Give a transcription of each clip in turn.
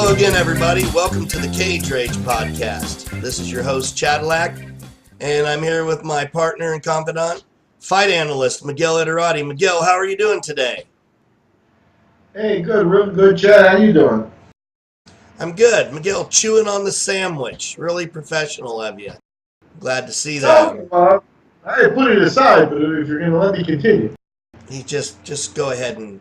Hello again, everybody. Welcome to the Cage Rage podcast. This is your host, Chadillac, and I'm here with my partner and confidant, fight analyst, Miguel Iterati. Miguel, how are you doing today? Hey, good, real good, Chad. How you doing? I'm good. Miguel, chewing on the sandwich. Really professional of you. Glad to see that. I put it aside, but if you're going to let me continue. He just go ahead and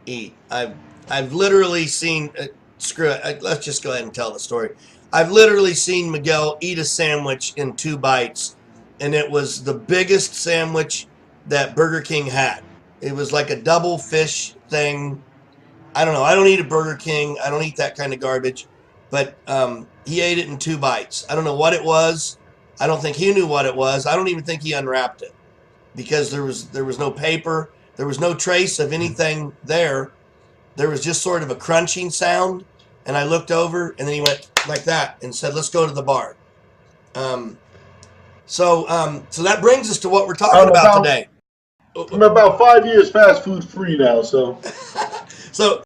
eat. I've literally seen, screw it, let's just go ahead and tell the story. I've literally seen Miguel eat a sandwich in 2 bites, and it was the biggest sandwich that Burger King had. It was like a double fish thing. I don't know. I don't eat at Burger King. I don't eat that kind of garbage. But he ate it in 2 bites. I don't know what it was. I don't think he knew what it was. I don't even think he unwrapped it because there was no paper. There was no trace of anything there. There was just sort of a crunching sound. And I looked over, and then he went like that and said, "Let's go to the bar." So that brings us to what we're talking about today. I'm about 5 years fast food free now, so. So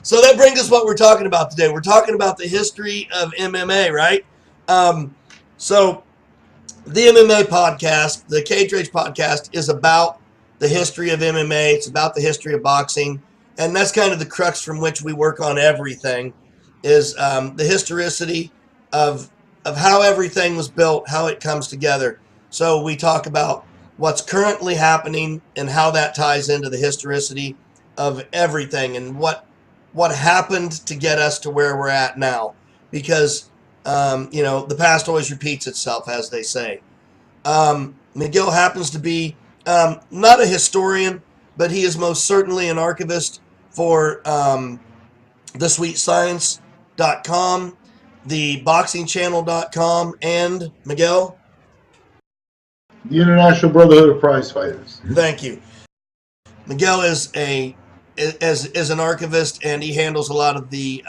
that brings us what we're talking about today. We're talking about the history of MMA, right? So the MMA podcast, the Cage Rage podcast, is about the history of MMA. It's about the history of boxing. And that's kind of the crux from which we work on everything, is the historicity of how everything was built, how it comes together. So we talk about what's currently happening and how that ties into the historicity of everything and what happened to get us to where we're at now. Because, the past always repeats itself, as they say. Miguel happens to be not a historian, but he is most certainly an archivist for thesweetscience.com, theboxingchannel.com, and Miguel? The International Brotherhood of Prize Fighters. Thank you. Miguel is an archivist, and he handles a lot of the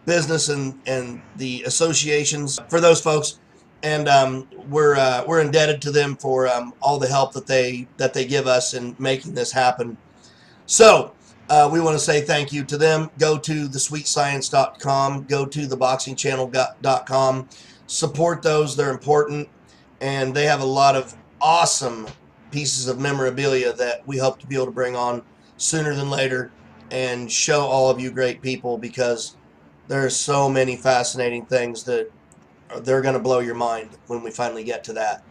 business and the associations for those folks. And we're indebted to them for all the help that they give us in making this happen. So we want to say thank you to them. Go to thesweetscience.com. Go to theboxingchannel.com. Support those. They're important. And they have a lot of awesome pieces of memorabilia that we hope to be able to bring on sooner than later and show all of you great people, because there are so many fascinating things that they're going to blow your mind when we finally get to that.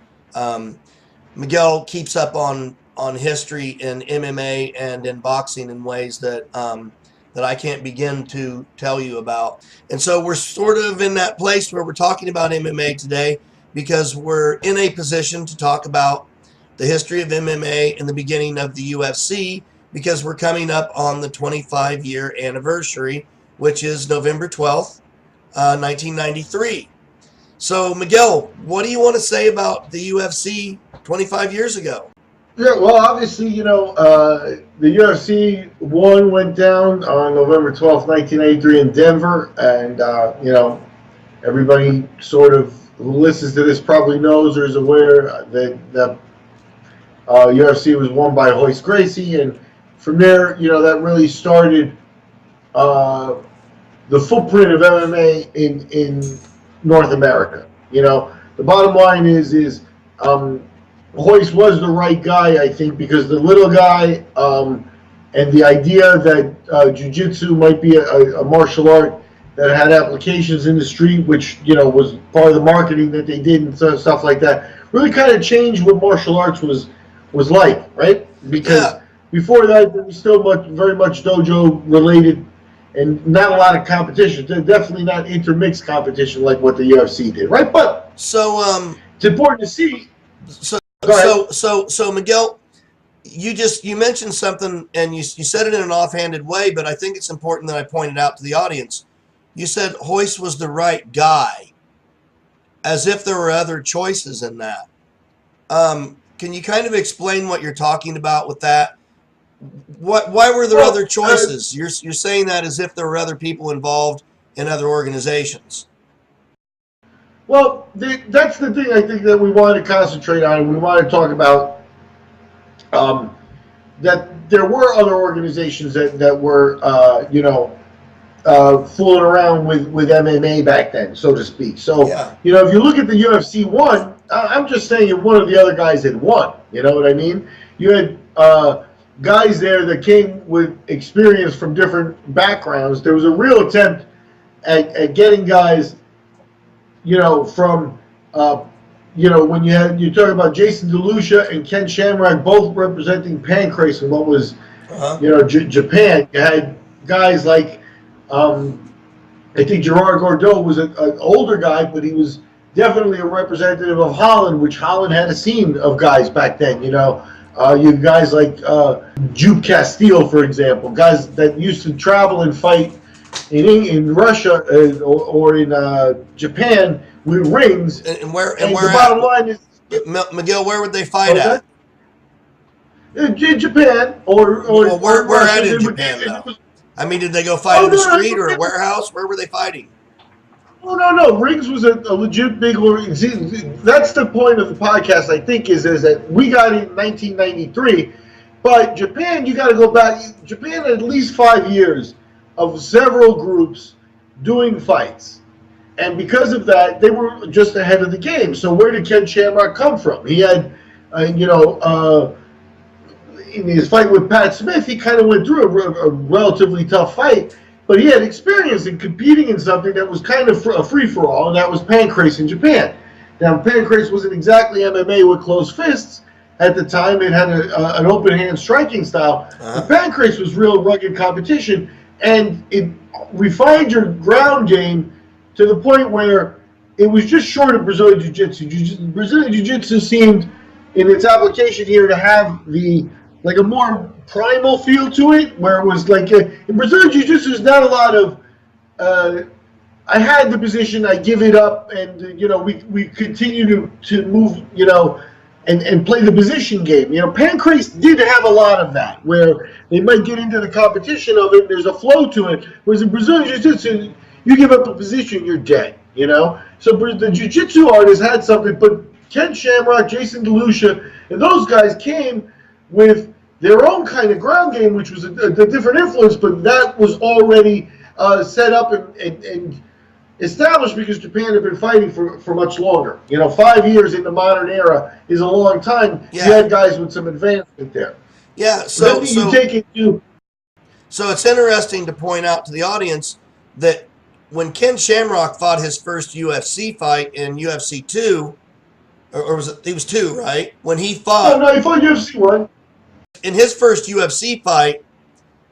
Miguel keeps up on history in MMA and in boxing in ways that I can't begin to tell you about. And so we're sort of in that place where we're talking about MMA today because we're in a position to talk about the history of MMA and the beginning of the UFC, because we're coming up on the 25-year anniversary, which is November 12th, 1993. So, Miguel, what do you want to say about the UFC 25 years ago? Yeah, well, obviously, the UFC 1 went down on November 12th, 1983 in Denver. And, everybody sort of who listens to this probably knows or is aware that UFC was won by Royce Gracie. And from there, that really started the footprint of MMA in North America. The bottom line is Royce was the right guy, I think, because the little guy and the idea that jiu-jitsu might be a martial art that had applications in the street, which was part of the marketing that they did and stuff like that, really kind of changed what martial arts was like, right? Because before that, it was still very much dojo related. And not a lot of competition. Definitely not intermixed competition like what the UFC did, right? But so it's important to see. So Miguel, you mentioned something, and you said it in an offhanded way, but I think it's important that I point it out to the audience. You said Royce was the right guy, as if there were other choices in that. Can you kind of explain what you're talking about with that? Why were there other choices? You're saying that as if there were other people involved in other organizations. Well, that's the thing I think that we want to concentrate on. We want to talk about that there were other organizations that were, fooling around with MMA back then, so to speak. So, Yeah. you know, if you look at the UFC one, I'm just saying if one of the other guys had won, you know what I mean? You had guys there that came with experience from different backgrounds. There was a real attempt at getting guys, you know, from, you know, when you talk about Jason DeLucia and Ken Shamrock both representing Pancrase in what was, you know, Japan. You had guys like, I think Gerard Gordeau was an older guy, but he was definitely a representative of Holland, which Holland had a scene of guys back then. You know, you have guys like Jupe Castile, for example, guys that used to travel and fight in Russia or in Japan with rings. And where the at? bottom line is, Miguel, where would they fight at? In Japan or Well, where Russia. at in Japan, though? I mean, did they go fight in the street or a warehouse? Where were they fighting? Oh, no. Rings was a legit big. See, that's the point of the podcast, I think, is that we got it in 1993. But Japan, you got to go back. Japan had at least 5 years of several groups doing fights. And because of that, they were just ahead of the game. So where did Ken Shamrock come from? He had, in his fight with Pat Smith, he kind of went through a relatively tough fight, but he had experience in competing in something that was kind of a free-for-all, and that was Pancrase in Japan. Now, Pancrase wasn't exactly MMA with closed fists. At the time, it had an open-hand striking style. But Pancrase was real rugged competition, and it refined your ground game to the point where it was just short of Brazilian Jiu-Jitsu. Brazilian Jiu-Jitsu seemed, in its application here, to have like a more primal feel to it, where it was like in Brazilian Jiu-Jitsu, there's not a lot of I had the position, I give it up, and you know we continue to move, you know, and play the position game. You know, Pancrase did have a lot of that, where they might get into the competition of it. There's a flow to it. Whereas in Brazilian Jiu-Jitsu, you give up a position, you're dead. You know, so the Jiu-Jitsu artists had something, but Ken Shamrock, Jason DeLucia, and those guys came with their own kind of ground game, which was a different influence, but that was already set up and established because Japan had been fighting for much longer. You know, 5 years in the modern era is a long time. Yeah. You had guys with some advancement there. Yeah, so it's interesting to point out to the audience that when Ken Shamrock fought his first UFC fight in UFC 2, or was it? He was 2, right? When he fought. No, he fought UFC 1. In his first UFC fight,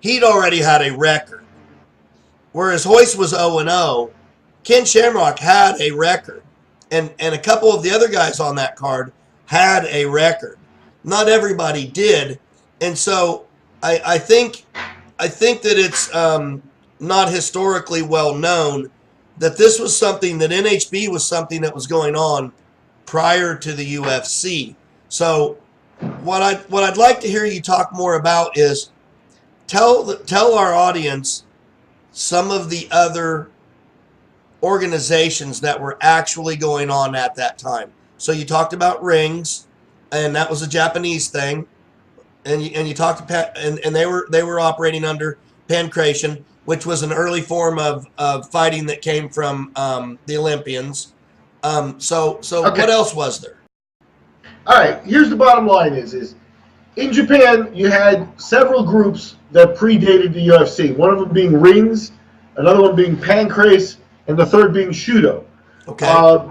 he'd already had a record. Whereas Royce was 0-0, Ken Shamrock had a record. And a couple of the other guys on that card had a record. Not everybody did. And so I think that it's not historically well known that this was something that NHB was something that was going on prior to the UFC. So what I'd like to hear you talk more about is tell our audience some of the other organizations that were actually going on at that time. So you talked about Rings, and that was a Japanese thing, and you talked to and they were operating under Pancration, which was an early form of fighting that came from the Olympians. So okay. What else was there? All right, here's the bottom line is in Japan, you had several groups that predated the UFC. One of them being Rings, another one being Pancrase, and the third being Shudo. Okay.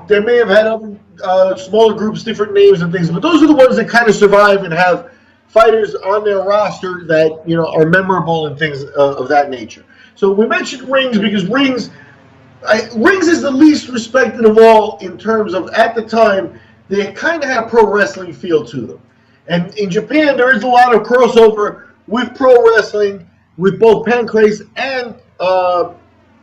They may have had other smaller groups, different names and things, but those are the ones that kind of survive and have fighters on their roster that, you know, are memorable and things of that nature. So we mentioned Rings because Rings is the least respected of all in terms of, at the time, they kind of have pro wrestling feel to them. And in Japan, there is a lot of crossover with pro wrestling, with both Pancrase and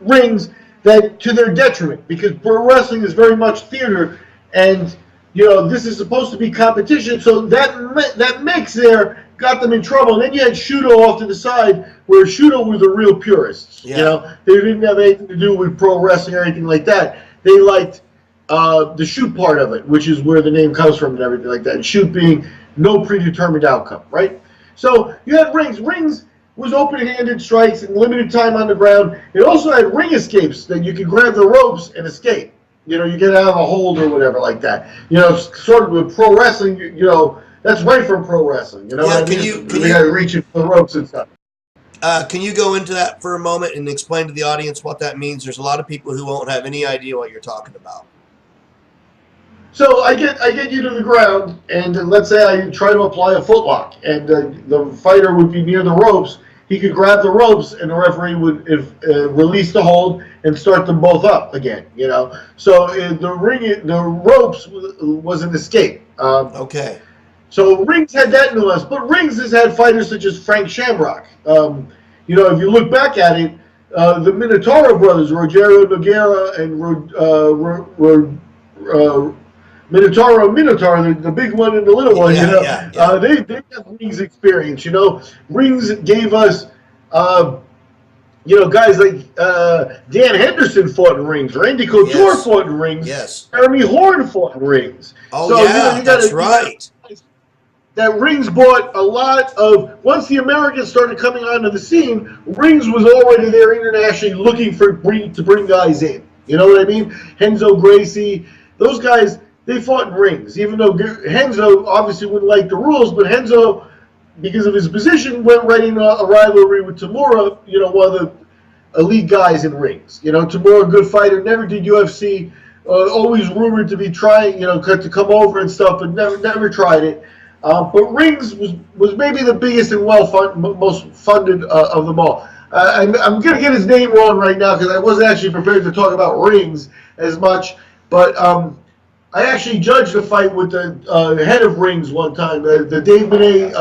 Rings, that to their detriment, because pro wrestling is very much theater, and you know this is supposed to be competition. So that mix there got them in trouble. And then you had Shudo off to the side, where Shudo were the real purists. Yeah. You know, they didn't have anything to do with pro wrestling or anything like that. They liked the shoot part of it, which is where the name comes from and everything like that. And shoot being no predetermined outcome, right? So you had Rings. Rings was open-handed strikes and limited time on the ground. It also had ring escapes that you could grab the ropes and escape. You know, you get out of a hold or whatever like that. You know, sort of with pro wrestling, you know, that's right from pro wrestling. You know Yeah, what I mean? They got to reach for the ropes and stuff. can you go into that for a moment and explain to the audience what that means? There's a lot of people who won't have any idea what you're talking about. So I get you to the ground, and let's say I try to apply a footlock, and the fighter would be near the ropes. He could grab the ropes, and the referee would release the hold and start them both up again. You know, so the ropes was an escape. Okay. So Rings had that nuance, but Rings has had fighters such as Frank Shamrock. You know, if you look back at it, the Minotauro brothers, Rogerio Nogueira and Minotaur, the big one and the little one, Yeah, you know, yeah. they have Rings experience. You know, Rings gave us, you know, guys like Dan Henderson fought in Rings, Randy Couture fought in Rings, Jeremy Horn fought in Rings. Oh, so, yeah, you know, that's right. That Rings brought a lot of, once the Americans started coming onto the scene, Rings was already there internationally looking to bring guys in. You know what I mean? Renzo Gracie, those guys, they fought in Rings. Even though Renzo obviously wouldn't like the rules, but Renzo, because of his position, went right into a rivalry with Tamura, you know, one of the elite guys in Rings. You know, Tamura, good fighter, never did UFC, always rumored to be trying, you know, to come over and stuff, but never tried it. But Rings was maybe the biggest and most funded of them all. I'm going to get his name wrong right now because I wasn't actually prepared to talk about Rings as much. But I actually judged a fight with the head of Rings one time, the Dave Benet,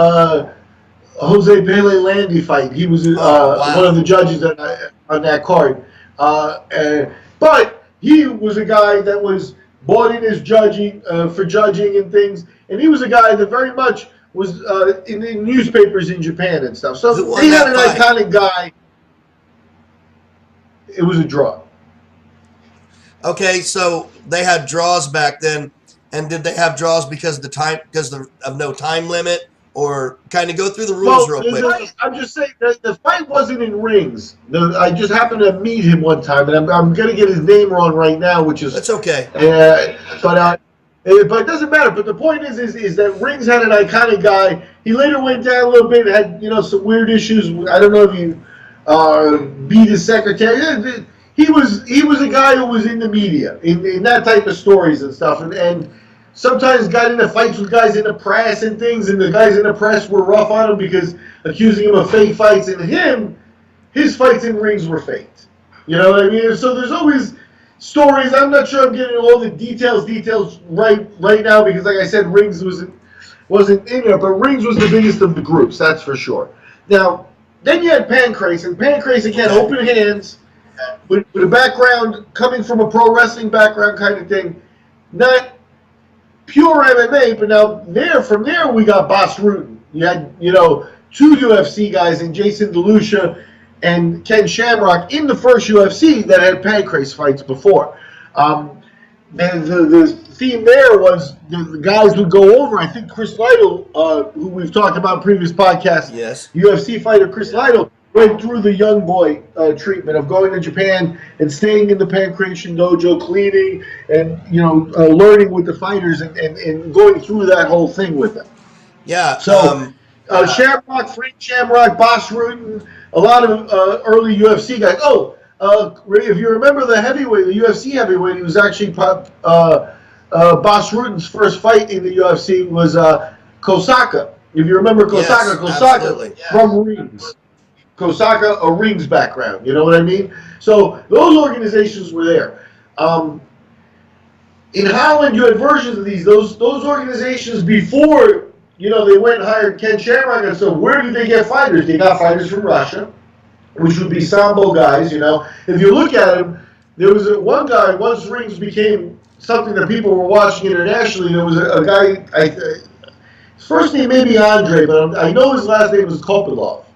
Jose Pele Landy fight. He was one of the judges on that card. But he was a guy that was bought in as judging for judging and things. And he was a guy that very much was in newspapers in Japan and stuff. So they had an iconic guy. It was a draw. Okay, so they had draws back then, and did they have draws because of no time limit, or kind of go through the rules real quick? I'm just saying the fight wasn't in Rings. I just happened to meet him one time, and I'm going to get his name wrong right now, which is that's okay. But it doesn't matter. But the point is that Rings had an iconic guy. He later went down a little bit, had some weird issues. I don't know if he beat his secretary. He was a guy who was in the media in that type of stories and stuff, and sometimes got into fights with guys in the press and things, and the guys in the press were rough on him because accusing him of fake fights, and his fights in Rings were faked. You know what I mean? So there's always stories. I'm not sure I'm getting all the details right now because, like I said, Rings wasn't in there, but Rings was the biggest of the groups, that's for sure. Now, then you had Pancrase, and Pancrase again, open hands, with a background coming from a pro wrestling background kind of thing, not pure MMA, but now from there we got Bas Rutten. You had two UFC guys in Jason DeLucia and Ken Shamrock in the first UFC that had Pancrase fights before. The theme there was the guys would go over. I think Chris Lytle, who we've talked about in previous podcasts, UFC fighter Chris Lytle, went through the young boy treatment of going to Japan and staying in the Pancration dojo, cleaning and learning with the fighters and going through that whole thing with them. Yeah. So Shamrock, Frank Shamrock, Bas Rutten, a lot of early UFC guys. If you remember the UFC heavyweight, he was actually Bas Rutten's first fight in the UFC was Kosaka. If you remember Kosaka from Rings. Kosaka, a Rings background, you know what I mean? So those organizations were there. In Holland, you had versions of these. Those organizations before, they went and hired Ken Shamrock, and so where did they get fighters? They got fighters from Russia, which would be Sambo guys, If you look at them, there was one guy, once Rings became something that people were watching internationally, there was a guy, his first name may be Andre, but I know his last name was Kopilov.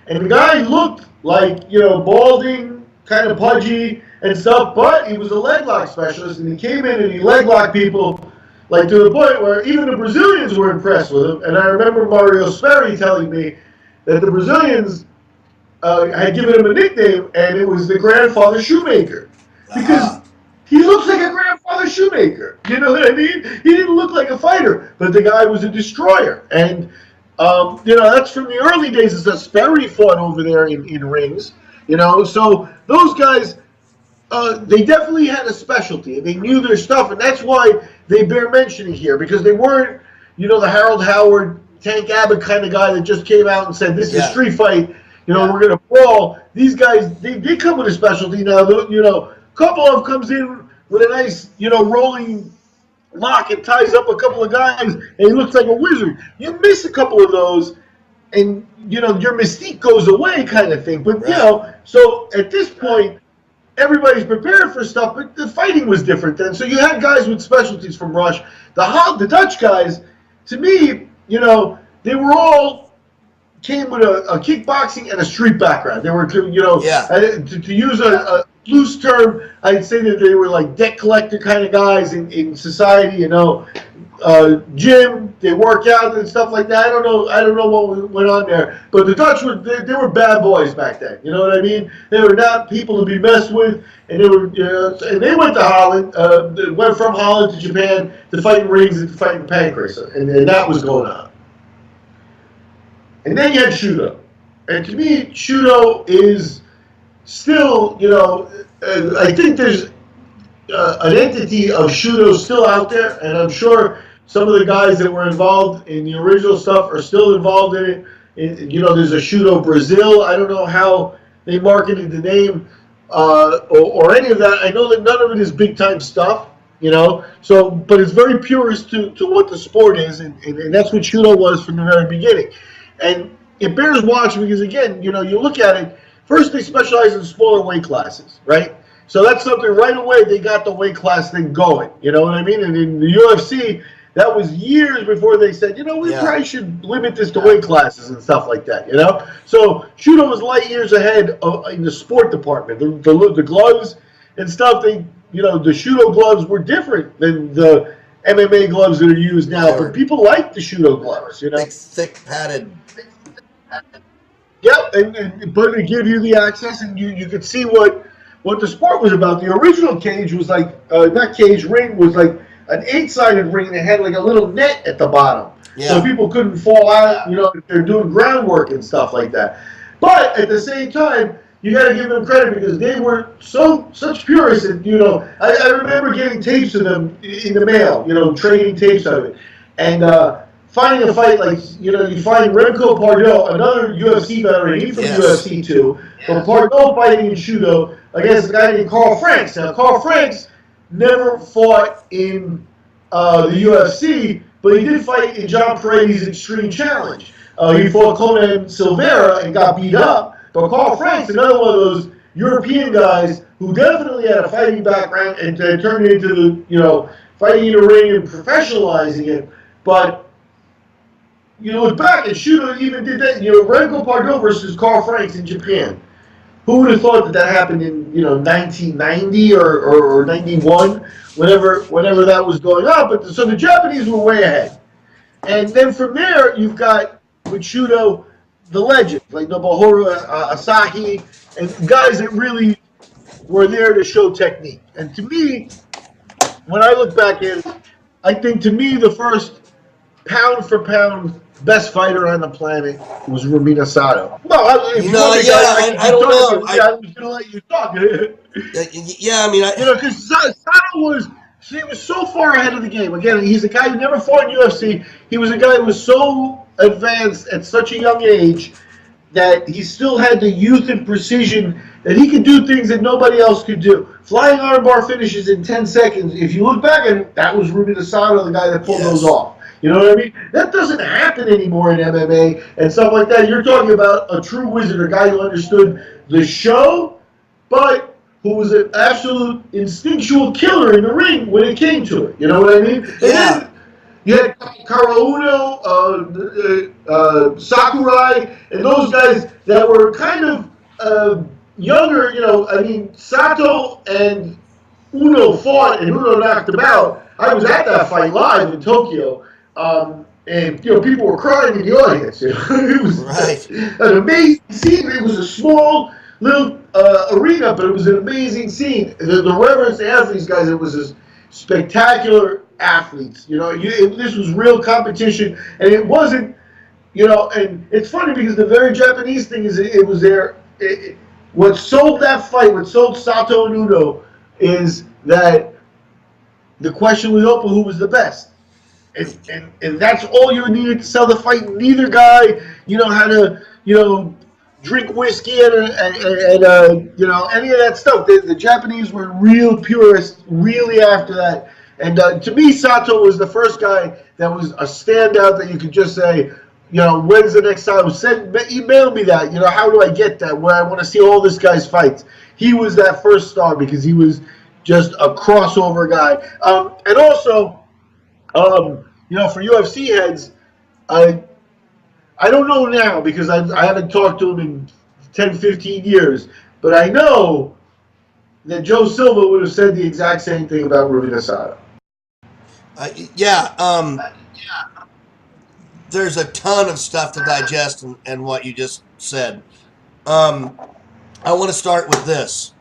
And the guy looked like, balding, kind of pudgy and stuff, but he was a leg lock specialist, and he came in and he leg locked people, like to the point where even the Brazilians were impressed with him. And I remember Mario Sperry telling me that the Brazilians had given him a nickname, and it was the Grandfather Shoemaker, because he looks like a grandfather shoemaker. You know what I mean? He didn't look like a fighter, but the guy was a destroyer. And, that's from the early days as Sperry fought over there in rings. So those guys, they definitely had a specialty. They knew their stuff, and that's why they bear mentioning here, because they weren't, the Harold Howard, Tank Abbott kind of guy that just came out and said, this is a street fight, we're going to brawl. These guys, they did come with a specialty. Now, Kopolov comes in with a nice, rolling lock and ties up a couple of guys, and he looks like a wizard. You miss a couple of those, and, your mystique goes away kind of thing. But, so at this point, everybody's prepared for stuff, but the fighting was different then. So you had guys with specialties from Rush. The Dutch guys, to me, they were all came with a kickboxing and a street background. They were, to use a loose term, I'd say that they were like debt collector kind of guys in society. Gym, they work out and stuff like that. I don't know what went on there, but the Dutch they were bad boys back then. You know what I mean? They were not people to be messed with, and they were and they went to Holland. They went from Holland to Japan to fight in rings and to fight in pancrase, and that was going on. And then you had Shudo, and to me, Shudo is still, I think there's an entity of Shudo still out there, and I'm sure some of the guys that were involved in the original stuff are still involved in it. There's a Shudo Brazil. I don't know how they marketed the name or any of that. I know that none of it is big-time stuff, So, but it's very purist to what the sport is, and that's what Shudo was from the very beginning. And it bears watching because, again, you look at it, first they specialize in smaller weight classes, right? So that's something right away they got the weight class thing going, you know what I mean? And in the UFC, that was years before they said, we probably should limit this to weight classes and stuff like that, So Shudo was light years ahead in the sport department. The gloves and stuff, the Shudo gloves were different than the MMA gloves that are used now, but people like the Shudo gloves, Thick, padded. Yep, but it give you the access, and you could see what the sport was about. The original cage was like, not cage, ring was like an 8-sided ring that had like a little net at the bottom. Yeah. So people couldn't fall out, if they're doing groundwork and stuff like that. But at the same time, you got to give them credit because they were such purists that, I remember getting tapes of them in the mail, trading tapes of it. And finding a fight like, you find Remco Pardo, another UFC veteran, he's from UFC too, but Pardo fighting in Shudo against a guy named Carl Franks. Now, Carl Franks never fought in the UFC, but he did fight in John Paredes Extreme Challenge. He fought Conan Silveira and got beat up, but Carl Franks, another one of those European guys who definitely had a fighting background and turned it into the, fighting in a ring and professionalizing it, but you look back and Shudo even did that. Remco Pardo versus Carl Franks in Japan. Who would have thought that happened in 1990 or 91, whenever that was going on? But so the Japanese were way ahead, and then from there you've got with Shudo the legends like Nobuhiro Asahi and guys that really were there to show technique. And to me, when I look back at it, I think to me the first pound for pound best fighter on the planet was Rumina Sato. Well, I don't know. I was going to let you talk. Because Sato he was so far ahead of the game. Again, he's a guy who never fought in UFC. He was a guy who was so advanced at such a young age that he still had the youth and precision that he could do things that nobody else could do. Flying armbar finishes in 10 seconds. If you look back at it, that was Rumina Sato, the guy that pulled those off. You know what I mean? That doesn't happen anymore in MMA and stuff like that. You're talking about a true wizard, a guy who understood the show, but who was an absolute instinctual killer in the ring when it came to it. You know what I mean? And then you had Karauno, Sakurai, and those guys that were kind of younger. Sato and Uno fought, and Uno knocked him out. I was at that fight live in Tokyo. and people were crying in the audience. It was Right. an amazing scene. It was a small little arena, but it was an amazing scene. The reverence to athletes, guys, it was just spectacular athletes. This was real competition, and it wasn't. And it's funny because the very Japanese thing is it was there. What sold that fight, what sold Sato and Uno, is that the question was open: who was the best? And that's all you needed to sell the fight. Neither guy, had to, drink whiskey and any of that stuff. The Japanese were real purists, really after that. And to me, Sato was the first guy that was a standout that you could just say, when's the next time? Email me that. How do I get that? Where I want to see all this guy's fights. He was that first star because he was just a crossover guy. And also, for UFC heads, I I don't know now because I haven't talked to him in 10, 15 years, but I know that Joe Silva would have said the exact same thing about Ruben Asada. Yeah, there's a ton of stuff to digest in what you just said. Um, I want to start with this.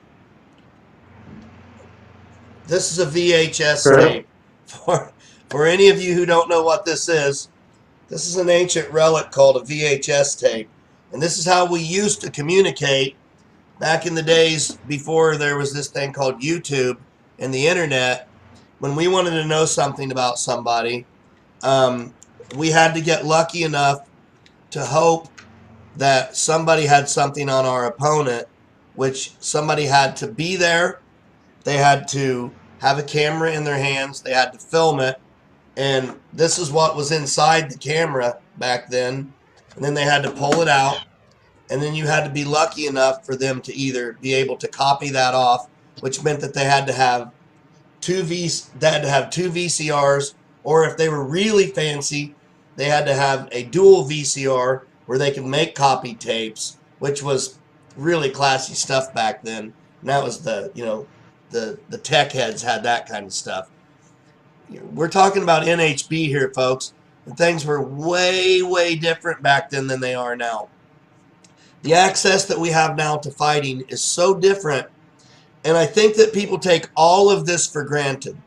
This is a VHS tape. For any of you who don't know what this is an ancient relic called a VHS tape. And this is how we used to communicate back in the days before there was this thing called YouTube and the internet. When we wanted to know something about somebody, we had to get lucky enough to hope that somebody had something on our opponent, which somebody had to be there. They had to have a camera in their hands. They had to film it. And this is what was inside the camera back then. And then they had to pull it out. And then you had to be lucky enough for them to either be able to copy that off, which meant that they had to have two VCRs, or if they were really fancy, they had to have a dual VCR where they could make copy tapes, which was really classy stuff back then. And that was the tech heads had that kind of stuff. We're talking about NHB here, folks, and things were way, way different back then than they are now. The access that we have now to fighting is so different, and I think that people take all of this for granted,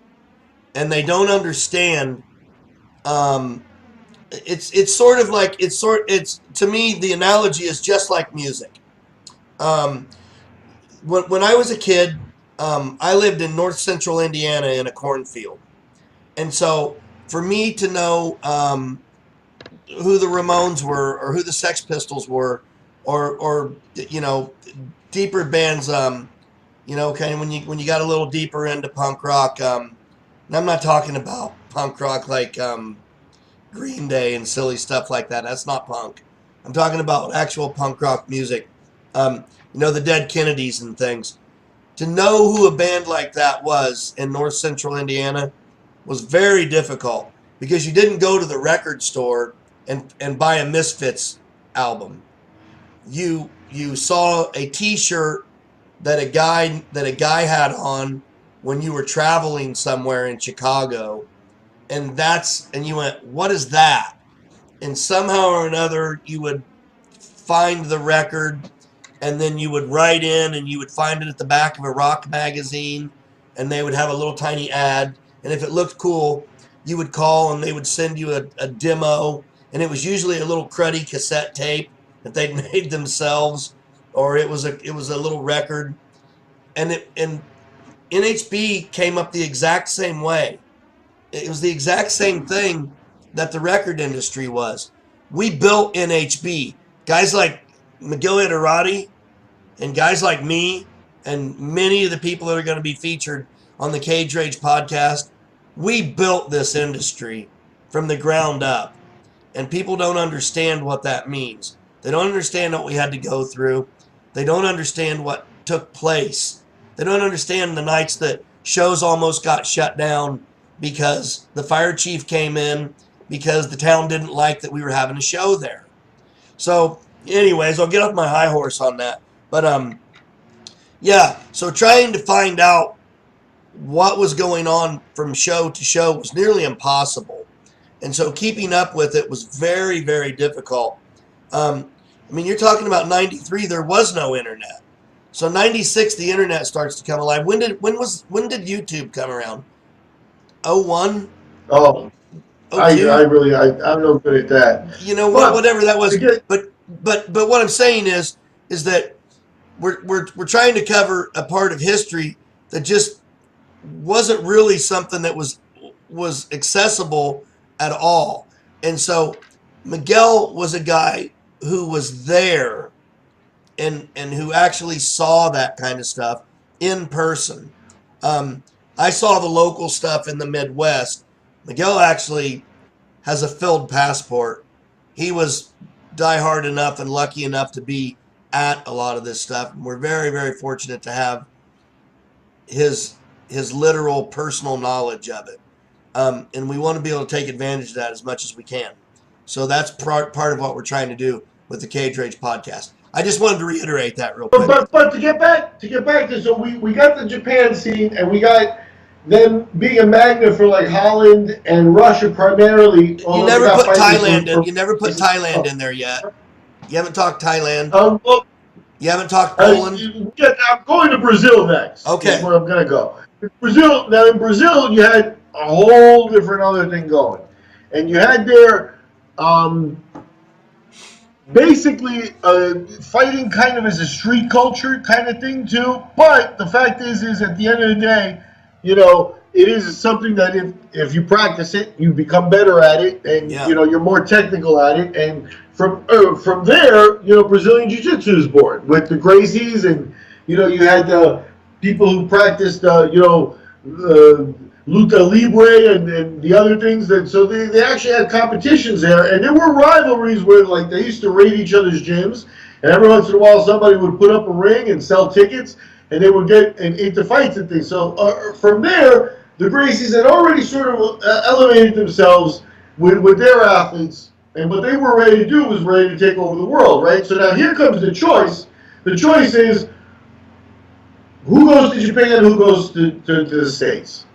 and they don't understand. It's sort of like it's to me the analogy is just like music. Um, when I was a kid, I lived in north central Indiana in a cornfield. And so for me to know who the Ramones were or who the Sex Pistols were or deeper bands, kind of when you got a little deeper into punk rock, and I'm not talking about punk rock like Green Day and silly stuff like that. That's not punk. I'm talking about actual punk rock music. The Dead Kennedys and things. To know who a band like that was in north central Indiana was very difficult because you didn't go to the record store and buy a Misfits album. You saw a T-shirt that a guy had on when you were traveling somewhere in Chicago, and you went, what is that? And somehow or another you would find the record, and then you would write in and you would find it at the back of a rock magazine, and they would have a little tiny ad. And if it looked cool, you would call and they would send you a demo. And it was usually a little cruddy cassette tape that they'd made themselves, or it was a little record. And NHB came up the exact same way. It was the exact same thing that the record industry was. We built NHB. Guys like Miguel Ederati and guys like me and many of the people that are going to be featured on the Cage Rage podcast, we built this industry from the ground up. And people don't understand what that means. They don't understand what we had to go through. They don't understand what took place. They don't understand the nights that shows almost got shut down because the fire chief came in because the town didn't like that we were having a show there. So anyways, I'll get off my high horse on that. But so trying to find out what was going on from show to show was nearly impossible. And so keeping up with it was very, very difficult. I mean, you're talking about 93, there was no internet. So 96, the internet starts to come alive. When did YouTube come around? 01? Oh, I'm no good at that. You know, But whatever that was. again, But what I'm saying is that we're trying to cover a part of history that just wasn't really something that was accessible at all. And so Miguel was a guy who was there and who actually saw that kind of stuff in person. I saw the local stuff in the Midwest. Miguel actually has a filled passport. He was diehard enough and lucky enough to be at a lot of this stuff. And we're very, very fortunate to have his literal personal knowledge of it. And we want to be able to take advantage of that as much as we can. So that's part of what we're trying to do with the Cage Rage podcast. I just wanted to reiterate that real quick. But to get back to, so we got the Japan scene, and we got them being a magnet for like Holland and Russia primarily. You never put Thailand in. You never put Thailand in there yet. You haven't talked Thailand. Well, you haven't talked Poland. I'm going to Brazil next. Okay, that's where I'm going to go. Brazil. Now in Brazil, you had a whole different other thing going, and you had there. Basically, fighting kind of as a street culture kind of thing too. But the fact is at the end of the day, you know, it is something that if you practice it, you become better at it, and you know you're more technical at it. And from there, you know, Brazilian Jiu-Jitsu is born with the Gracies, and you know you had the people who practiced, you know, luta libre and the other things. That so they actually had competitions there, and there were rivalries where like they used to raid each other's gyms, and every once in a while somebody would put up a ring and sell tickets, and they would get into fights and things. So from there, the Gracies had already sort of elevated themselves with their athletes, and what they were ready to do was ready to take over the world, right? So now here comes the choice. The choice is who goes to Japan, who goes to the States.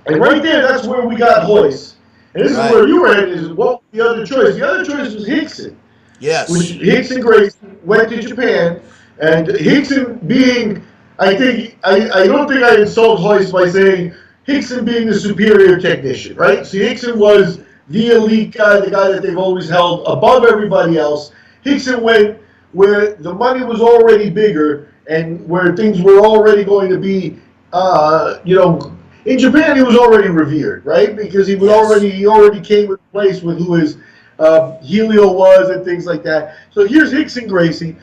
And right there, that's where we got Royce. And this is where you were headed, is what was the other choice? The other choice was Rickson. Yes. Which Rickson Gracie went to Japan, and Rickson being, I don't think I insult Royce by saying Rickson being the superior technician, right? So Rickson was the elite guy, the guy that they've always held above everybody else. Rickson went where the money was already bigger and where things were already going to be, you know, in Japan he was already revered, right? Because he already came with a place with who his Helio was and things like that. So here's Rickson Gracie.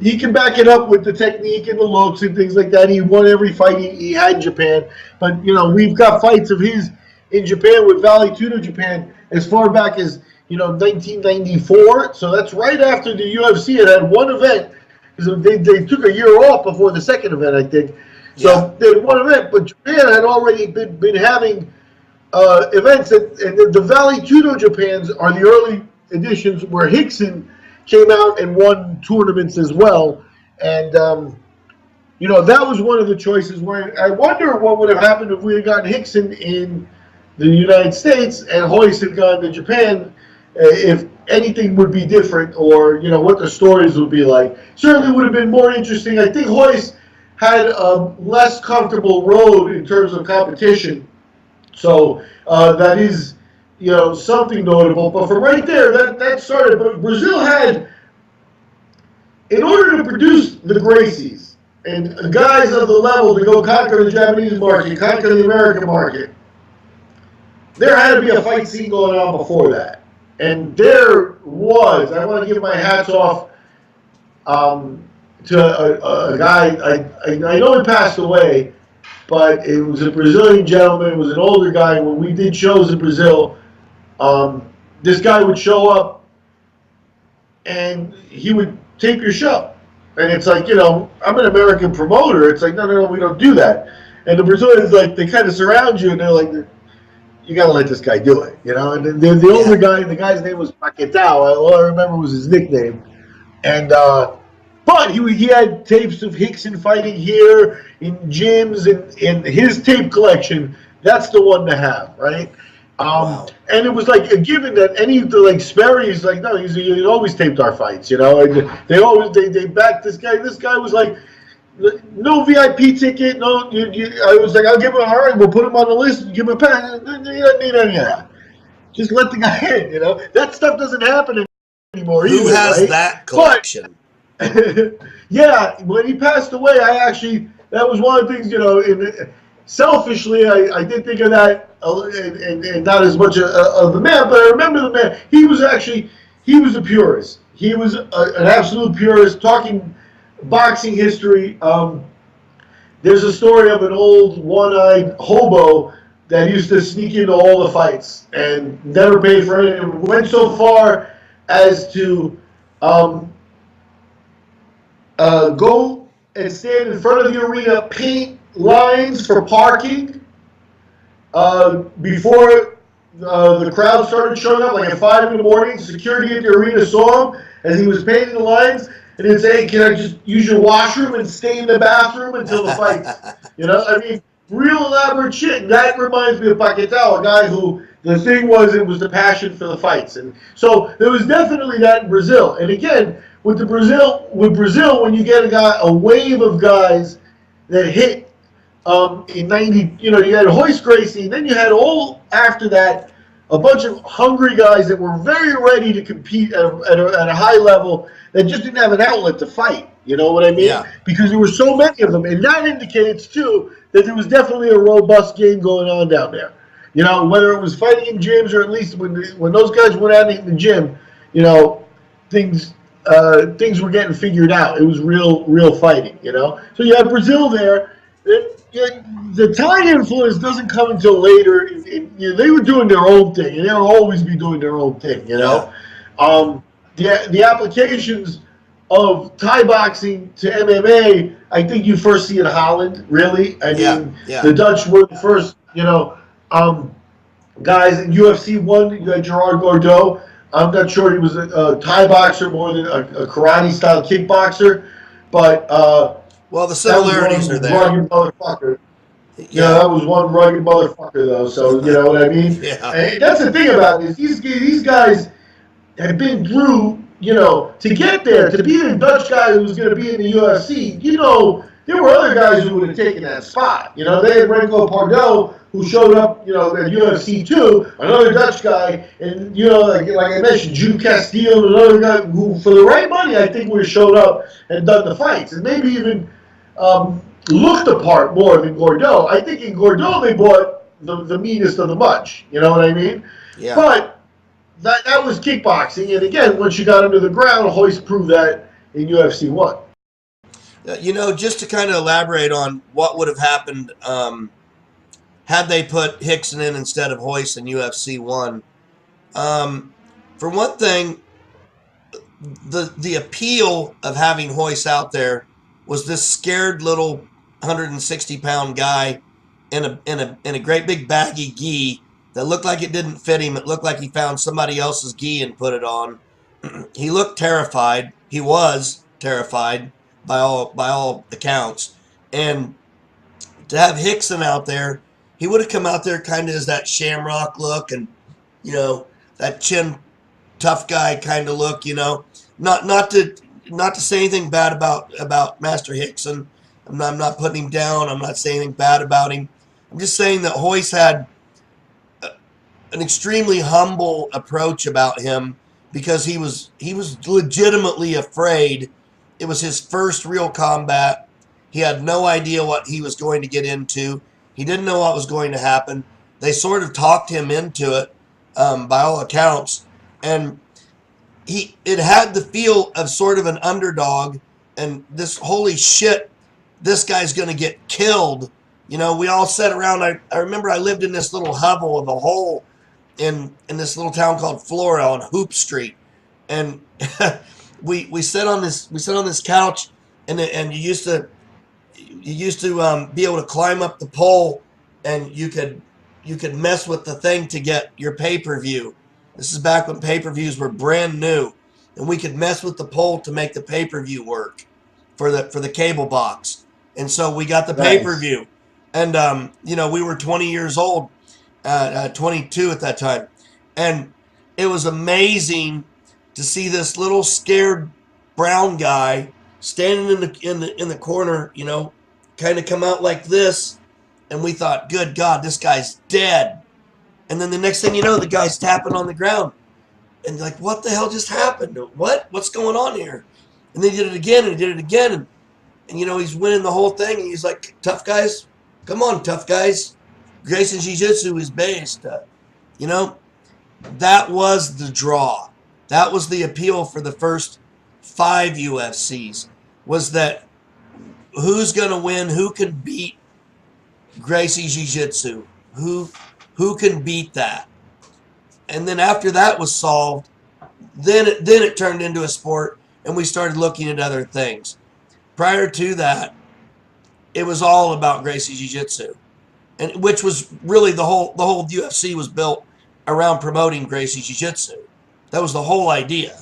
He can back it up with the technique and the looks and things like that. He won every fight he had in Japan. But, you know, we've got fights of his in Japan with Vale Tudo Japan as far back as, you know, 1994. So that's right after the UFC had one event. Because they took a year off before the second event, I think. So they had one event, but Japan had already been having events. And the Vale Tudo Japans are the early editions where Rickson came out and won tournaments as well. And, you know, that was one of the choices where I wonder what would have happened if we had gotten Rickson in the United States and Royce had gone to Japan, if anything would be different, or, you know, what the stories would be like. Certainly would have been more interesting. I think Royce had a less comfortable road in terms of competition. So that is, you know, something notable. But from right there, that started. But Brazil had, in order to produce the Gracies and guys of the level to go conquer the Japanese market, conquer the American market, there had to be a fight scene going on before that. And there was, I want to give my hats off to a guy, I know he passed away, but it was a Brazilian gentleman. It was an older guy. When we did shows in Brazil, this guy would show up and he would tape your show. And it's like, you know, I'm an American promoter. It's like, no, we don't do that. And the Brazilians, like, they kind of surround you and they're like, you got to let this guy do it, you know? And the older guy, the guy's name was Paquetá. All I remember was his nickname. And, but he had tapes of Rickson fighting here in gyms, and his tape collection, that's the one to have, right? Wow. And it was like a given that any of the like Sperry is like, no, he always taped our fights, you know. And they backed this guy. This guy was like, no VIP ticket, no. I was like, I'll give him all right. We'll put him on the list. Give him a pen. You don't need any of that. Just let the guy in, you know. That stuff doesn't happen anymore Who either, has right? that But collection? yeah, when he passed away, that was one of the things, you know, selfishly, I did think of that, and not as much of the man, but I remember the man. He was a purist. He was an absolute purist, talking boxing history. There's a story of an old one-eyed hobo that used to sneak into all the fights and never paid for it. And went so far as to go and stand in front of the arena, paint lines for parking before the crowd started showing up, like at 5 in the morning. Security at the arena saw him as he was painting the lines, and he'd say, "Hey, can I just use your washroom and stay in the bathroom until the fights?" You know, I mean, real elaborate shit. And that reminds me of Paquetá, a guy who the thing was, it was the passion for the fights, and so there was definitely that in Brazil. And again, with Brazil, when you get a wave of guys that hit in 90, you know, you had Royce, Gracie, and then you had all after that a bunch of hungry guys that were very ready to compete at a high level that just didn't have an outlet to fight. You know what I mean? Yeah. Because there were so many of them, and that indicates too that there was definitely a robust game going on down there. You know, whether it was fighting in gyms or at least when those guys went out in the gym, you know, things were getting figured out. It was real fighting. You know, so you have Brazil there. The Thai influence doesn't come until later. They were doing their own thing, and they'll always be doing their own thing. You Yeah. know, the applications of Thai boxing to MMA, I think you first see in Holland. Really, I mean, Yeah. the Dutch were the first. You know, guys in UFC one. You had Gerard Gordeau. I'm not sure he was a Thai boxer more than a karate style kickboxer, but. Well, the That was similarities are one there. rugged motherfucker. You know, Yeah. that was one rugged motherfucker, though. So you know what I mean. Yeah. And that's the thing about it, is these guys have been through. You know, to get there, to be the Dutch guy who was going to be in the UFC. You know, there were other guys who would have taken that spot. You know, they had Renko Pardo, who showed up. You know, at UFC too, another Dutch guy, and you know, like I mentioned, Jude Castillo, another guy who, for the right money, I think would have showed up and done the fights, and maybe even. Looked the part more than Gordeau. I think in Gordeau they bought the meanest of the bunch. You know what I mean? Yeah. But that was kickboxing, and again, once you got under the ground, Royce proved that in UFC 1. You know, just to kind of elaborate on what would have happened had they put Rickson in instead of Royce in UFC 1. For one thing, the appeal of having Royce out there was this scared little 160-pound guy in a great big baggy gi that looked like it didn't fit him. It looked like he found somebody else's gi and put it on. He looked terrified. He was terrified by all accounts. And to have Rickson out there, he would have come out there kind of as that shamrock look and, you know, that chin tough guy kind of look, you know. Not to say anything bad about Master Rickson. I'm not putting him down. I'm not saying anything bad about him. I'm just saying that Royce had an extremely humble approach about him because he was legitimately afraid. It was his first real combat. He had no idea what he was going to get into. He didn't know what was going to happen. They sort of talked him into it, by all accounts, and it had the feel of sort of an underdog. And this, holy shit, this guy's going to get killed. You know, we all sat around. I remember I lived in this little hovel of a hole in this little town called Flora on Hoop Street, and we sat on this couch, and you used to be able to climb up the pole, and you could mess with the thing to get your pay-per-view. This is back when pay-per-views were brand new, and we could mess with the pole to make the pay-per-view work for the cable box. And so we got the Nice. pay-per-view, and you know, we were 20 years old. 22 at that time, and it was amazing to see this little scared brown guy standing in the corner, kind of come out like this, and we thought, good God, this guy's dead. And then the next thing you know, the guy's tapping on the ground, and like, what the hell just happened? What's going on here? And they did it again, and he did it again, and he's winning the whole thing, and he's like, tough guys, come on, tough guys. Gracie Jiu-Jitsu is based. You know, that was the draw. That was the appeal for the first 5 UFCs, was that who's going to win, who can beat Gracie Jiu-Jitsu, who can beat that. And then after that was solved, then it turned into a sport, and we started looking at other things. Prior to that, it was all about Gracie Jiu-Jitsu, and which was really the whole UFC was built around promoting Gracie Jiu-Jitsu. That was the whole idea.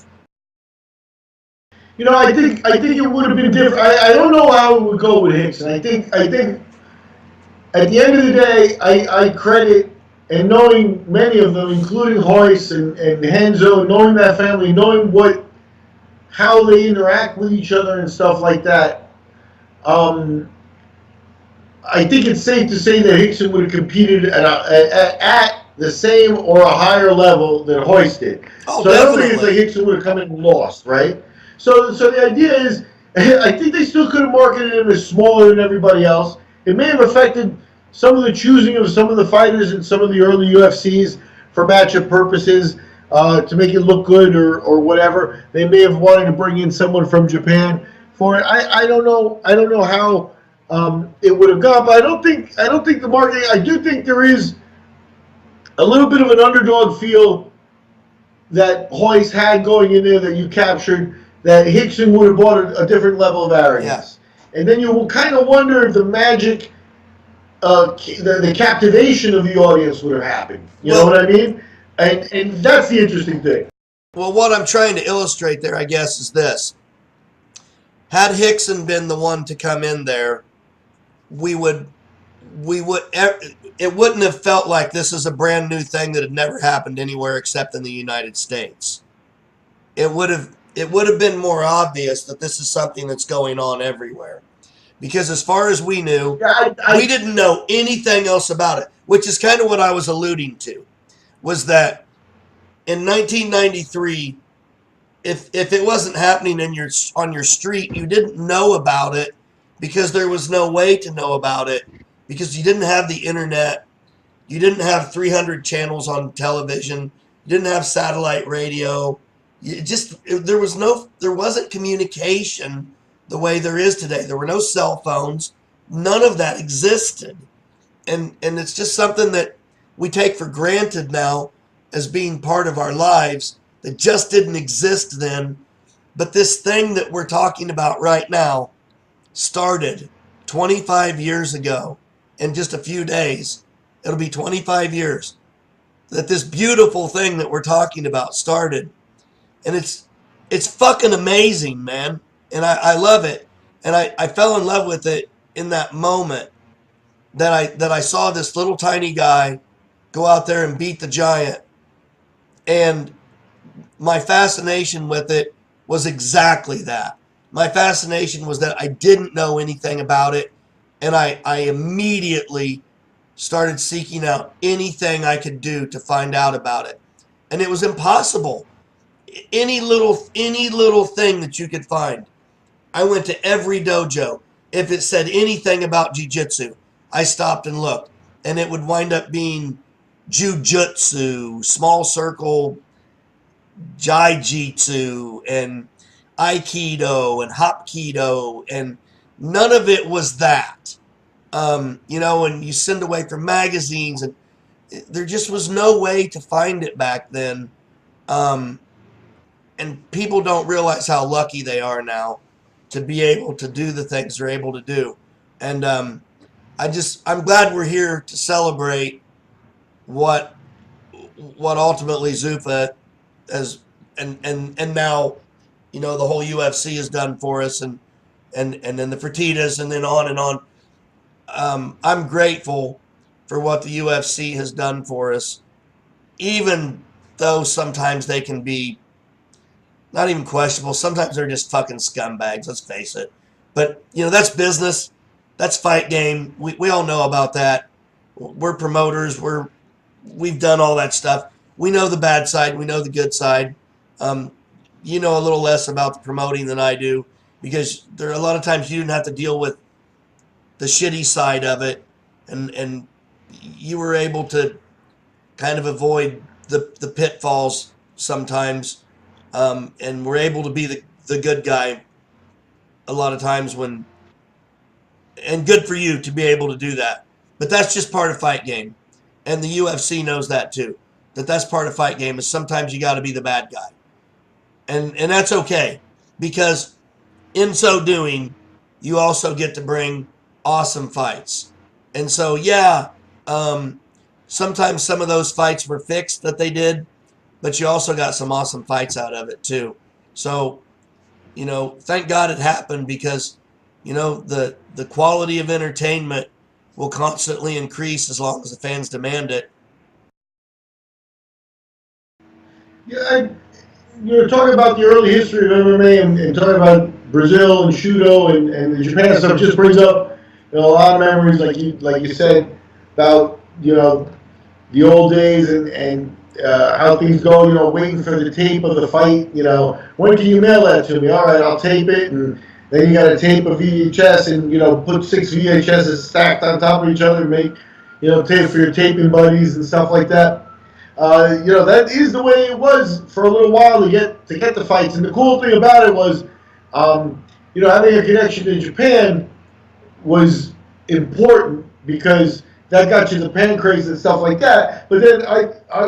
I think it would have been different. I don't know how it would go with Rickson. I think at the end of the day, I credit, and knowing many of them, including Royce and Hanzo, knowing that family, knowing how they interact with each other and stuff like that. I think it's safe to say that Rickson would have competed at the same or a higher level than Royce did. Oh, so definitely. I don't think it's like Rickson would have come in and lost, right? So the idea is, I think they still could have marketed him as smaller than everybody else. It may have affected some of the choosing of some of the fighters in some of the early UFCs for matchup purposes, to make it look good or whatever. They may have wanted to bring in someone from Japan for it. I don't know. I don't know how it would have gone, but I don't think the marketing. I do think there is a little bit of an underdog feel that Royce had going in there that you captured, that Rickson would have brought a different level of arrogance. Yeah. And then you will kind of wonder if the magic, the captivation of the audience would have happened. You know what I mean? And that's the interesting thing. Well, what I'm trying to illustrate there, I guess, is this. Had Rickson been the one to come in there, it wouldn't have felt like this is a brand new thing that had never happened anywhere except in the United States. It would have been more obvious that this is something that's going on everywhere. Because as far as we knew, we didn't know anything else about it, which is kind of what I was alluding to, was that in 1993, if it wasn't happening on your street, you didn't know about it because there was no way to know about it, because you didn't have the internet, you didn't have 300 channels on television, you didn't have satellite radio. There wasn't communication the way there is today. There were no cell phones. None of that existed. And it's just something that we take for granted now as being part of our lives that just didn't exist then. But this thing that we're talking about right now started 25 years ago. In just a few days, it'll be 25 years that this beautiful thing that we're talking about started. And it's fucking amazing, man. And I love it. And I fell in love with it in that moment that I saw this little tiny guy go out there and beat the giant. And my fascination with it was exactly that. My fascination was that I didn't know anything about it, and I immediately started seeking out anything I could do to find out about it. And it was impossible. Any little thing that you could find. I went to every dojo. If it said anything about jiu-jitsu, I stopped and looked. And it would wind up being jujutsu, small circle, jiu-jitsu, and aikido, and hapkido, and none of it was that. And you send away from magazines, and there just was no way to find it back then. And people don't realize how lucky they are now to be able to do the things they're able to do. And I'm glad we're here to celebrate what ultimately Zuffa has, and now, the whole UFC has done for us, and then the Fertitas, and then on and on. I'm grateful for what the UFC has done for us, even though sometimes they can be not even questionable. Sometimes they're just fucking scumbags, let's face it. But, that's business. That's fight game. We all know about that. We're promoters. We've done all that stuff. We know the bad side. We know the good side. You know a little less about the promoting than I do, because there are a lot of times you didn't have to deal with the shitty side of it, and you were able to kind of avoid the pitfalls sometimes, and we're able to be the good guy a lot of times and good for you to be able to do that. But that's just part of fight game, and the UFC knows that too. That's part of fight game, is sometimes you got to be the bad guy, and that's okay, because in so doing, you also get to bring awesome fights. And so, yeah, sometimes some of those fights were fixed that they did, but you also got some awesome fights out of it too. So, thank God it happened, because, the quality of entertainment will constantly increase as long as the fans demand it. Yeah, you're talking about the early history of MMA and talking about Brazil and Shudo and the Japan stuff just brings up a lot of memories, like you said, about the old days and how things go. Waiting for the tape of the fight. When can you mail that to me? All right, I'll tape it, and then you got to tape a VHS and put 6 VHSs stacked on top of each other, and make tape for your taping buddies and stuff like that. That is the way it was for a little while to get the fights. And the cool thing about it was, having a connection to Japan was important, because that got you the pan craze and stuff like that. But then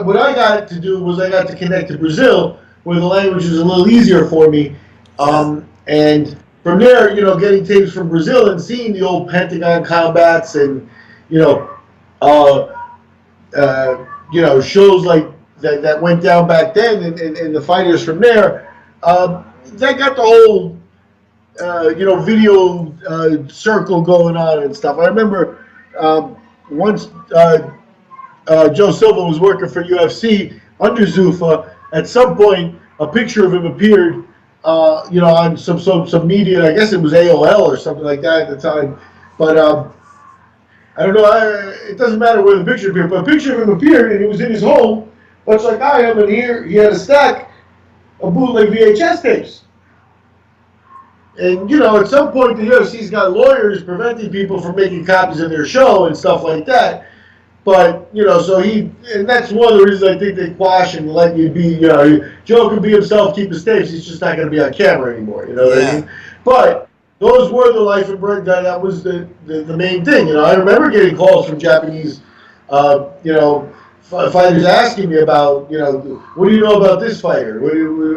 what I got to do was I got to connect to Brazil, where the language was a little easier for me. And from there, getting tapes from Brazil and seeing the old Pentagon combats and, uh, shows like that went down back then, and the fighters from there, that got the whole, video circle going on and stuff. I remember once Joe Silva was working for UFC under Zuffa. At some point, a picture of him appeared, on some media. I guess it was AOL or something like that at the time, but. I don't know. It doesn't matter where the picture appeared, but a picture of him appeared, and he was in his home, much like I am. And here he had a stack of bootleg VHS tapes. And at some point, the UFC's got lawyers preventing people from making copies of their show and stuff like that. But so and that's one of the reasons I think they quash and let you be. Joe can be himself, keep his tapes. He's just not going to be on camera anymore. You know what I mean? But those were the life and bread. That was the main thing. I remember getting calls from Japanese, fighters asking me about, what do you know about this fighter?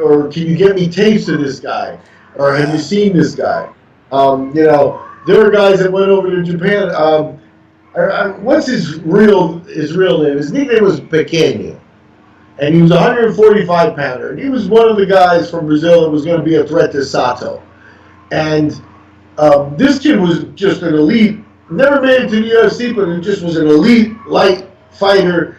Or can you get me tapes of this guy? Or have you seen this guy? There were guys that went over to Japan. What's his real name? His nickname was Pequeno. And he was a 145 pounder. And he was one of the guys from Brazil that was going to be a threat to Sato. And this kid was just an elite, never made it to the UFC, but he just was an elite light fighter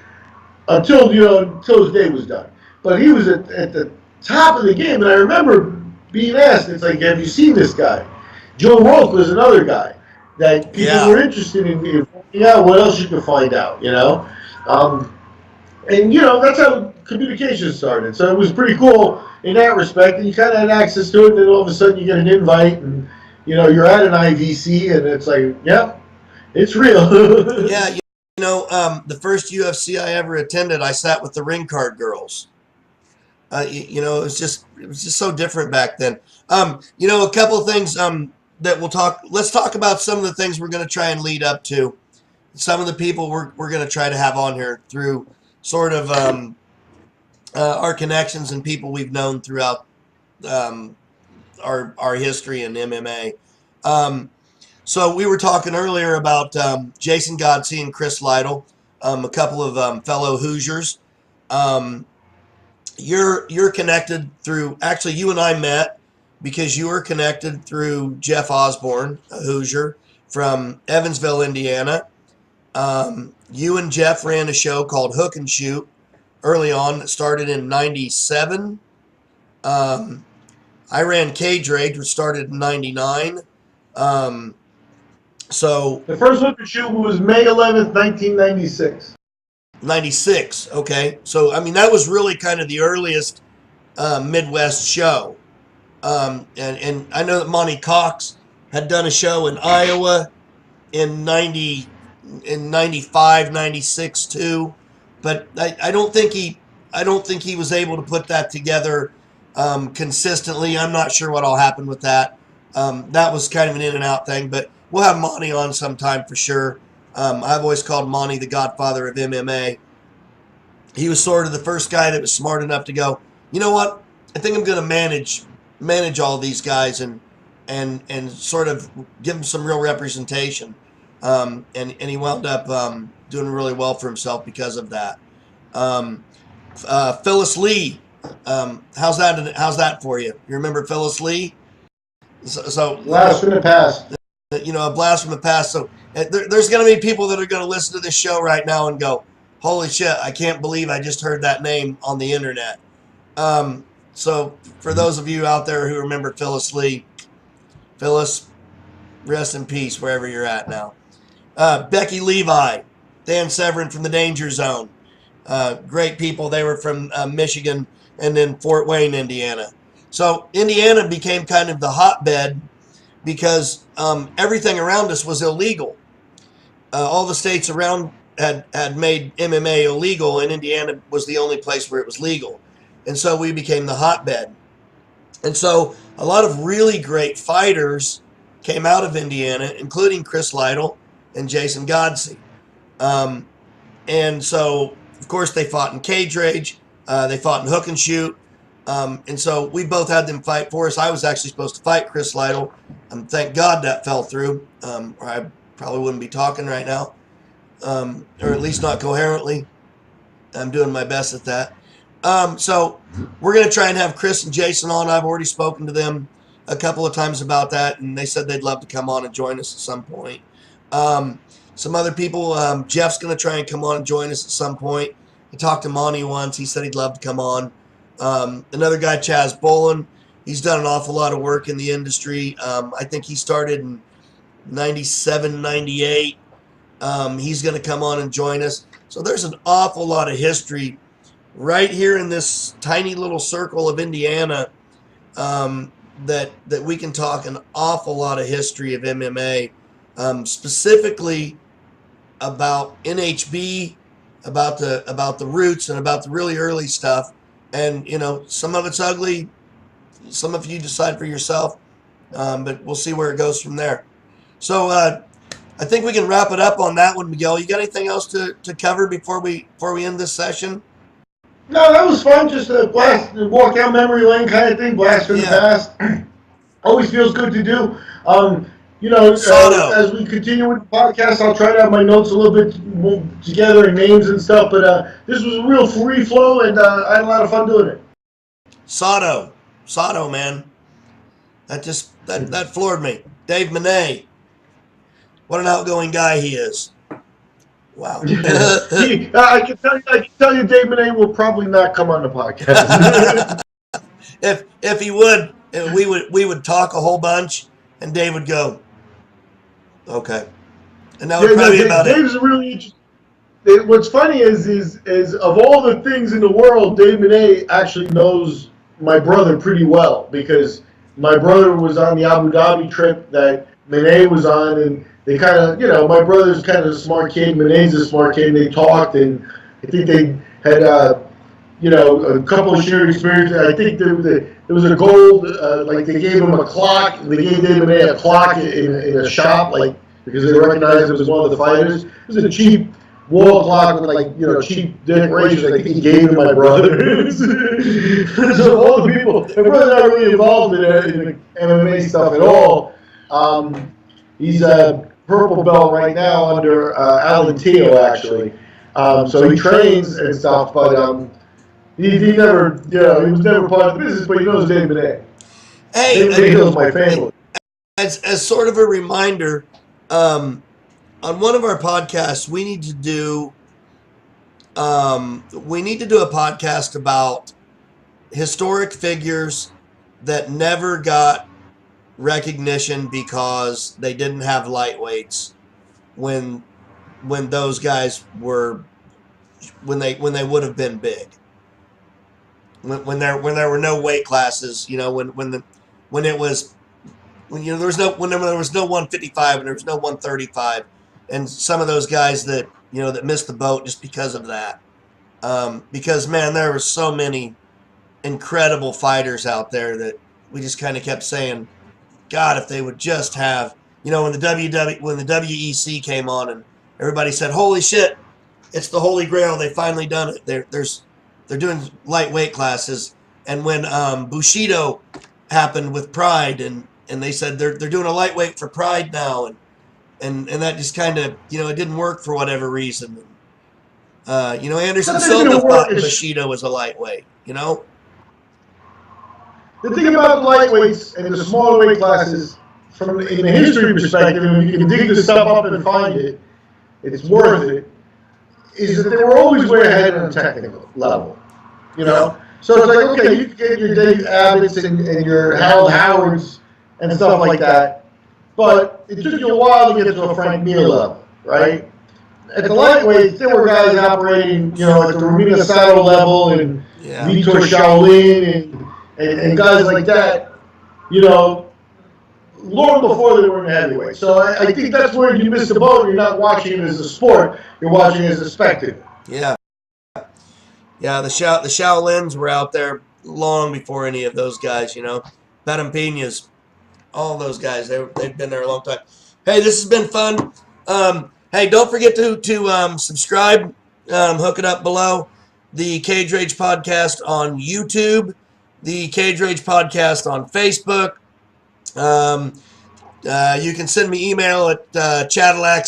until his day was done. But he was at the top of the game, and I remember being asked, it's like, have you seen this guy? Joe Roque was another guy that people were interested in finding out what else you could find out, and that's how communication started. So it was pretty cool in that respect, and you kind of had access to it, and then all of a sudden you get an invite, and you're at an IVC, and it's like, yep, it's real. Yeah, the first UFC I ever attended, I sat with the ring card girls. It was just so different back then. A couple of things that let's talk about some of the things we're going to try and lead up to. Some of the people we're going to try to have on here through sort of our connections and people we've known throughout our history in MMA. So we were talking earlier about Jason Godsey and Chris Lytle, a couple of fellow Hoosiers. You're connected through, actually you and I met because you were connected through Jeff Osborne, a Hoosier from Evansville, Indiana. You and Jeff ran a show called Hook and Shoot early on that started in 97. I ran Cage Rage, which started in 99. So The first Hook and Shoot was May 11th, 1996. 96, okay. So, I mean, that was really kind of the earliest Midwest show. And I know that Monty Cox had done a show in Iowa in 95, 96 too. But I don't think he was able to put that together consistently. I'm not sure what all happened with that. That was kind of an in and out thing, but we'll have Monty on sometime for sure. I've always called Monty the godfather of MMA. He was sort of the first guy that was smart enough to go, you know what? I think I'm going to manage all these guys and sort of give them some real representation. And he wound up doing really well for himself because of that. Phyllis Lee, how's that for you? You remember Phyllis Lee? So Blast from the past. You know, a blast from the past. So there's going to be people that are going to listen to this show right now and go, holy shit, I can't believe I just heard that name on the internet. So for those of you out there who remember Phyllis Lee, Phyllis, rest in peace wherever you're at now. Becky Levi, Dan Severin from the Danger Zone. Great people. They were from Michigan and then Fort Wayne, Indiana. So Indiana became kind of the hotbed because everything around us was illegal. All the states around had made MMA illegal, and Indiana was the only place where it was legal. And so we became the hotbed. And so a lot of really great fighters came out of Indiana, including Chris Lytle and Jason Godsey. And so, of course, they fought in Cage Rage. They fought in Hook and Shoot. And so we both had them fight for us. I was actually supposed to fight Chris Lytle. Thank God that fell through, or I probably wouldn't be talking right now, or at least not coherently. I'm doing my best at that. So we're going to try and have Chris and Jason on. I've already spoken to them a couple of times about that, and they said they'd love to come on and join us at some point. Some other people, Jeff's going to try and come on and join us at some point. I talked to Monty once. He said he'd love to come on. Another guy, Chaz Bolin, he's done an awful lot of work in the industry. I think he started in 97, 98. He's going to come on and join us. So there's an awful lot of history right here in this tiny little circle of Indiana that we can talk an awful lot of history of MMA, specifically about NHB, about the roots and about the really early stuff. And, you know, some of it's ugly. Some of you decide for yourself. But we'll see where it goes from there. So I think we can wrap it up on that one, Miguel. You got anything else to cover before we end this session? No, that was fun. Just a blast, walk down memory lane kind of thing. Blast from the past. Always feels good to do. You know, as we continue with the podcast, I'll try to have my notes a little bit more together and names and stuff. But this was a real free flow, and I had a lot of fun doing it. Sato, man, that floored me. Dave Monet, what an outgoing guy he is. Wow. I can tell you, Dave Monet will probably not come on the podcast. if he would, we would talk a whole bunch, and Dave would go, okay, and that would probably be about Dave's it. Really interesting. What's funny is of all the things in the world, Dave Monet actually knows my brother pretty well, because my brother was on the Abu Dhabi trip that Monet was on, and they kind of, you know, my brother's kind of a smart kid, Monet's a smart kid, and they talked, and I think they had, you know, a couple of shared experiences. I think there was a gold, like they gave him a clock, they gave Dave Monet a clock in a shop, like, because they recognized him as one of the fighters. It was a cheap wall clock with, like, you know, cheap decorations. I think he gave it to my brother. So all the people, my brother's not really involved in the MMA stuff at all. He's a purple belt right now under Alan Teo, actually. So he trains and stuff, but he never, you know, he was never part of the business, but he knows Dave Monet. Hey, Dave Monet knows my family. As sort of a reminder, on one of our podcasts, we need to do a podcast about historic figures that never got recognition because they didn't have lightweights when those guys were when they would have been big. When there were no weight classes, when there was no 155 and there was no 135, and some of those guys that that missed the boat just because of that. Because man, there were so many incredible fighters out there that we just kind of kept saying, God, if they would just have, when the WEC came on and everybody said, holy shit, it's the holy grail, they finally done it. They're doing lightweight classes. And when Bushido happened with Pride, and they said they're doing a lightweight for Pride now, and that just kind of, it didn't work for whatever reason. Anderson Silva thought Bushido was a lightweight, The thing about the lightweights and the smaller weight classes, in a history perspective, and you can dig this stuff up and find it, it's worth it, is that they were always way ahead on a technical level. So it's like, okay, you can get your Dave Abbotts and your Harold Howards and stuff like that, but it took you a while to get to a Frank Mir level, right? At the lightweights, there were guys operating, at the Romina Saddle level and Vitor Shaolin and guys like that, long before they were in heavyweight. So I think that's where you miss the boat. You're not watching it as a sport. You're watching it as a spectacle. Yeah. Yeah, the Shaolins were out there long before any of those guys, Pedampinas, all those guys, they've been there a long time. Hey, this has been fun. Hey, don't forget to subscribe, hook it up below. The Cage Rage Podcast on YouTube, the Cage Rage Podcast on Facebook. You can send me email at Chadillac,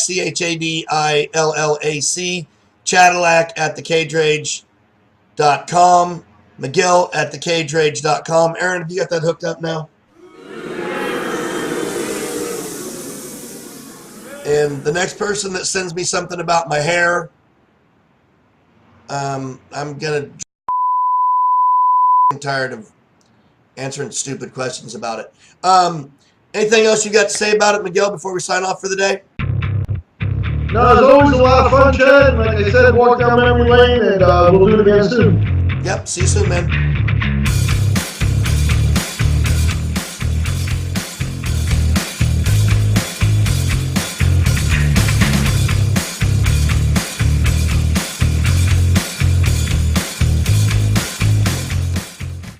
CHADILLAC, Chadillac at thecagerage.com, McGill at thecagerage.com. Aaron, have you got that hooked up now? And the next person that sends me something about my hair, I'm I'm tired of answering stupid questions about it. Anything else you got to say about it, Miguel, before we sign off for the day? No, it's always a lot of fun, Chad. Like I said, walk down memory lane, and we'll do it again soon. Yep, see you soon, man.